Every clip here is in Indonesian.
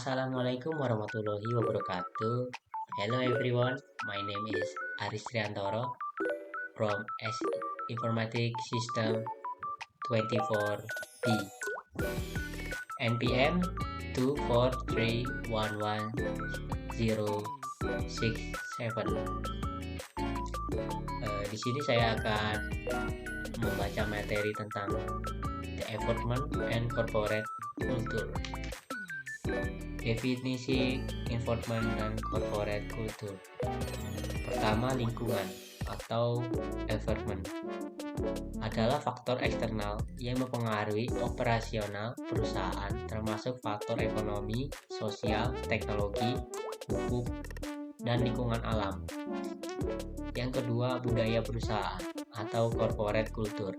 Assalamualaikum warahmatullahi wabarakatuh. Hello everyone, my name is Aris Triantoro from Informatic System 24B, NPM 243111067. Di sini saya akan membaca materi tentang the environment and corporate culture. Definisi environment dan corporate culture. Pertama, lingkungan atau environment adalah faktor eksternal yang mempengaruhi operasional perusahaan, termasuk faktor ekonomi, sosial, teknologi, hukum, dan lingkungan alam. Yang kedua, budaya perusahaan atau corporate culture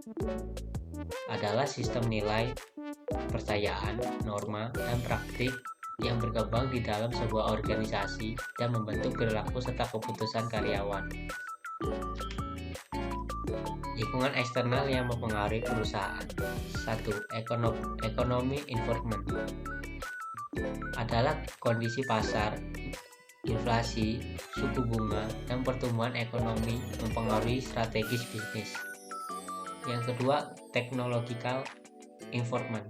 adalah sistem nilai, kepercayaan, norma, dan praktik yang berkembang di dalam sebuah organisasi dan membentuk perilaku serta keputusan karyawan. Lingkungan eksternal yang mempengaruhi perusahaan. 1. Ekonomi environment adalah kondisi pasar, inflasi, suku bunga, dan pertumbuhan ekonomi mempengaruhi strategis bisnis. Yang kedua, technological environment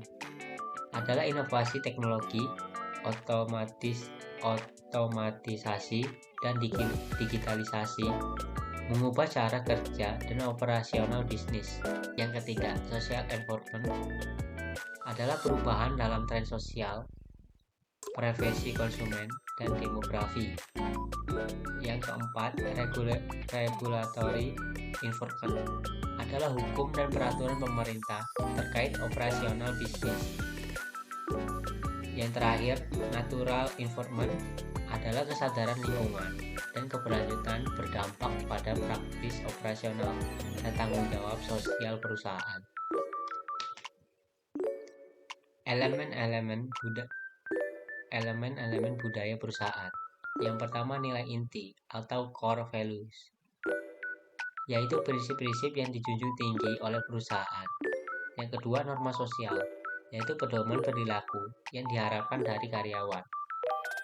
adalah inovasi teknologi, otomatisasi, dan digitalisasi mengubah cara kerja dan operasional bisnis. Yang ketiga, social environment adalah perubahan dalam tren sosial, preferensi konsumen, dan demografi. Yang keempat, regulatory environment adalah hukum dan peraturan pemerintah terkait operasional bisnis. Yang terakhir, natural environment adalah kesadaran lingkungan dan keberlanjutan berdampak pada praktis operasional dan tanggung jawab sosial perusahaan. Elemen-elemen budaya perusahaan. Yang pertama, nilai inti atau core values, yaitu prinsip-prinsip yang dijunjung tinggi oleh perusahaan. Yang kedua, norma sosial, yaitu pedoman perilaku yang diharapkan dari karyawan.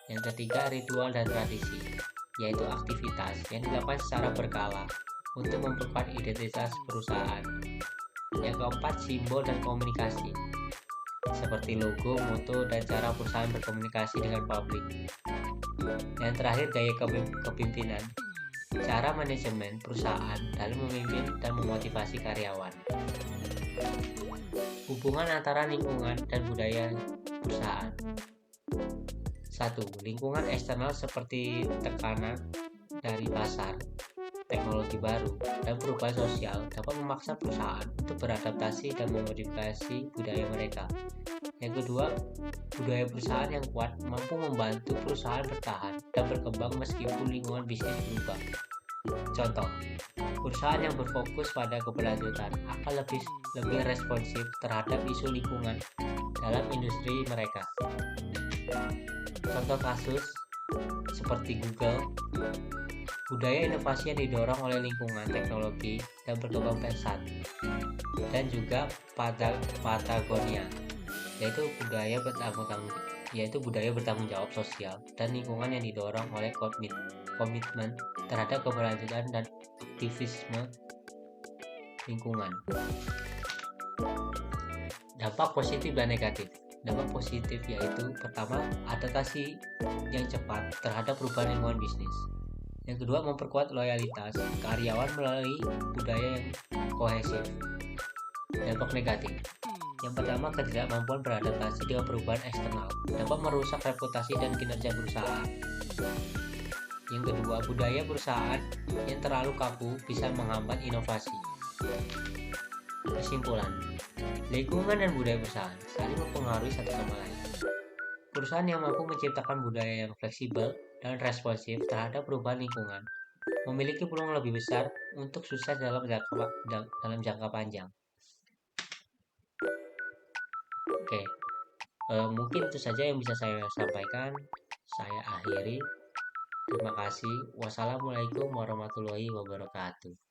Yang ketiga, ritual dan tradisi, yaitu aktivitas yang dilakukan secara berkala untuk memperkuat identitas perusahaan. Yang keempat, simbol dan komunikasi, seperti logo, moto, dan cara perusahaan berkomunikasi dengan publik. Yang terakhir, gaya kepemimpinan, cara manajemen perusahaan dalam memimpin dan memotivasi karyawan. Hubungan antara lingkungan dan budaya perusahaan. 1. Lingkungan eksternal seperti tekanan dari pasar, teknologi baru, dan perubahan sosial dapat memaksa perusahaan untuk beradaptasi dan memodifikasi budaya mereka. Yang kedua, budaya perusahaan yang kuat mampu membantu perusahaan bertahan dan berkembang meskipun lingkungan bisnis berubah. Contoh, perusahaan yang berfokus pada keberlanjutan akan lebih responsif terhadap isu lingkungan dalam industri mereka. Contoh kasus seperti Google, budaya inovasi yang didorong oleh lingkungan teknologi dan berkembang pesat, dan juga Patagonia, yaitu budaya bertanggung jawab sosial dan lingkungan yang didorong oleh komitmen terhadap keberlanjutan dan aktivisme lingkungan. Dampak positif dan negatif. Dampak positif yaitu pertama, adaptasi yang cepat terhadap perubahan lingkungan bisnis. Yang kedua, memperkuat loyalitas karyawan melalui budaya yang kohesif. Dampak negatif. Yang pertama, ketidakmampuan beradaptasi dengan perubahan eksternal dapat merusak reputasi dan kinerja perusahaan. Yang kedua, budaya perusahaan yang terlalu kaku bisa menghambat inovasi. Kesimpulan, lingkungan dan budaya perusahaan saling mempengaruhi satu sama lain. Perusahaan yang mampu menciptakan budaya yang fleksibel dan responsif terhadap perubahan lingkungan memiliki peluang lebih besar untuk sukses dalam jangka panjang. Oke, mungkin itu saja yang bisa saya sampaikan. Saya akhiri. Terima kasih. Wassalamualaikum warahmatullahi wabarakatuh.